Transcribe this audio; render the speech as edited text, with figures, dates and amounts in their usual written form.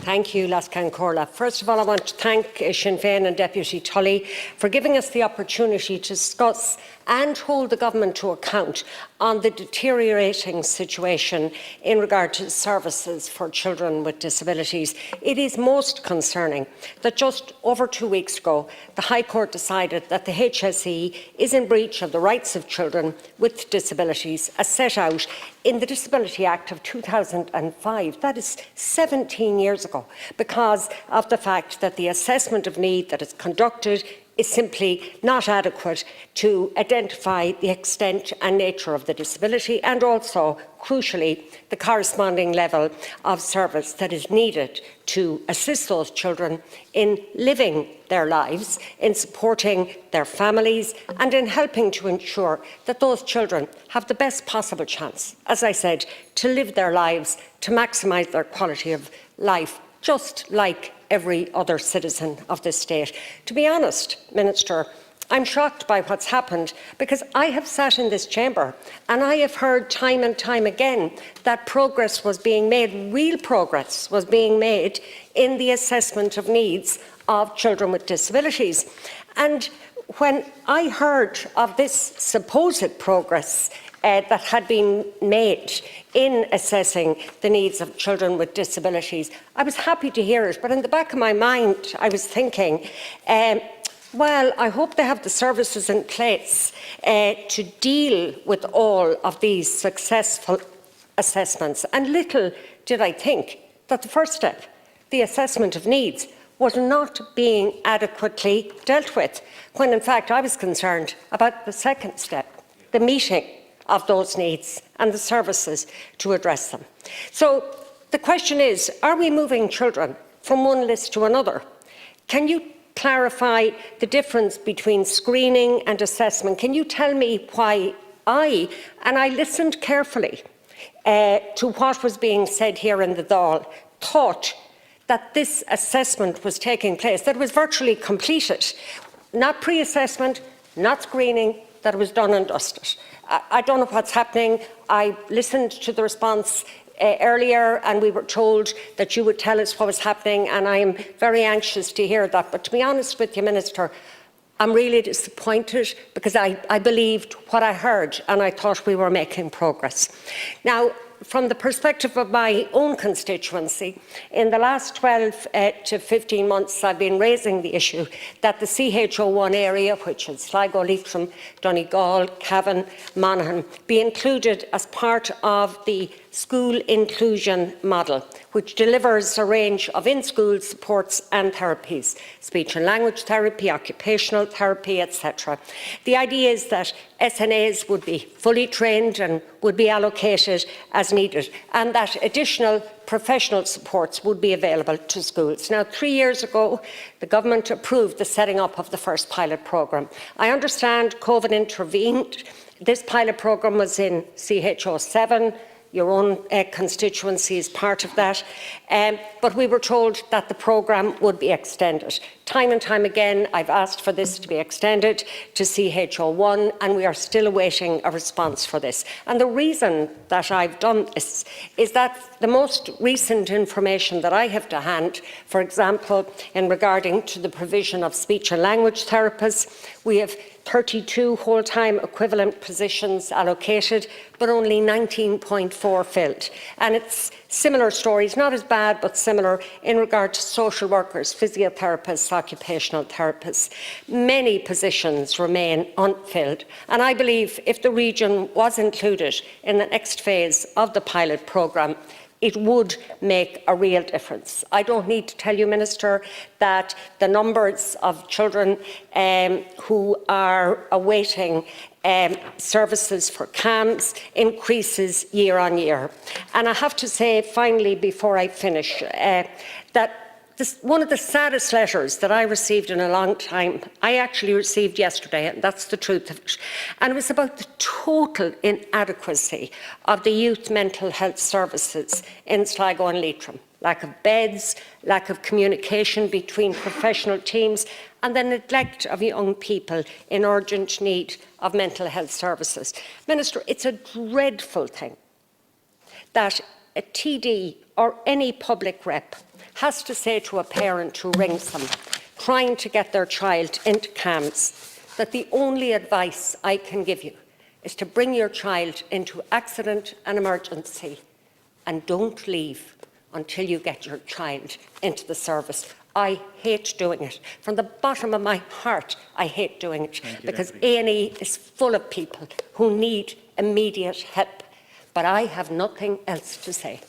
Thank you, Lascan Corla. First of all, I want to thank Sinn Féin and Deputy Tully for giving us the opportunity to discuss and hold the Government to account on the deteriorating situation in regard to services for children with disabilities. It is most concerning that just over 2 weeks ago, the High Court decided that the HSE is in breach of the rights of children with disabilities as set out in the Disability Act of 2005. That is 17 years ago, because of the fact that the assessment of need that is conducted is simply not adequate to identify the extent and nature of the disability, and also, crucially, the corresponding level of service that is needed to assist those children in living their lives, in supporting their families, and in helping to ensure that those children have the best possible chance, as I said, to live their lives, to maximise their quality of life, just like every other citizen of this state. To be honest, Minister, I'm shocked by what's happened, because I have sat in this chamber and I have heard time and time again that progress was being made, real progress was being made in the assessment of needs of children with disabilities. And when I heard of this supposed progress that had been made in assessing the needs of children with disabilities, I was happy to hear it, but in the back of my mind I was thinking, well, I hope they have the services in place to deal with all of these successful assessments. And little did I think that the first step, the assessment of needs, was not being adequately dealt with, when in fact I was concerned about the second step, the meeting of those needs and the services to address them. So the question is, are we moving children from one list to another? Can you clarify the difference between screening and assessment? Can you tell me why I listened carefully to what was being said here in the Dáil, thought that this assessment was taking place, that it was virtually completed, not pre-assessment, not screening, that it was done and dusted. I don't know what's happening. I listened to the response earlier and we were told that you would tell us what was happening, and I am very anxious to hear that. But to be honest with you, Minister, I'm really disappointed, because I believed what I heard and I thought we were making progress. Now, from the perspective of my own constituency, in the last 12 to 15 months I've been raising the issue that the CHO1 area, which is Sligo, Leitrim, Donegal, Cavan, Monaghan, be included as part of the school inclusion model, which delivers a range of in-school supports and therapies, speech and language therapy, occupational therapy, etc. The idea is that SNAs would be fully trained and would be allocated as needed, and that additional professional supports would be available to schools. Now, 3 years ago, the Government approved the setting up of the first pilot programme. I understand COVID intervened. This pilot programme was in CHO7, your own constituency is part of that, but we were told that the programme would be extended. Time and time again I've asked for this to be extended to CHO1, and we are still awaiting a response for this. And the reason that I've done this is that the most recent information that I have to hand, for example, in regarding to the provision of speech and language therapists, we have 32 whole-time equivalent positions allocated, but only 19.4 filled. And it's similar stories, not as bad, but similar in regard to social workers, physiotherapists, occupational therapists. Many positions remain unfilled. And I believe if the region was included in the next phase of the pilot programme, it would make a real difference. I don't need to tell you, Minister, that the numbers of children who are awaiting services for CAMS increases year on year. And I have to say, finally, before I finish, that one of the saddest letters that I received in a long time, I actually received yesterday, and that's the truth of it. And it was about the total inadequacy of the youth mental health services in Sligo and Leitrim. Lack of beds, lack of communication between professional teams, and the neglect of young people in urgent need of mental health services. Minister, it's a dreadful thing that a TD or any public rep has to say to a parent who rings them trying to get their child into CAMHS that the only advice I can give you is to bring your child into accident and emergency and don't leave until you get your child into the service. I hate doing it. From the bottom of my heart, I hate doing it because A&E is full of people who need immediate help. But I have nothing else to say.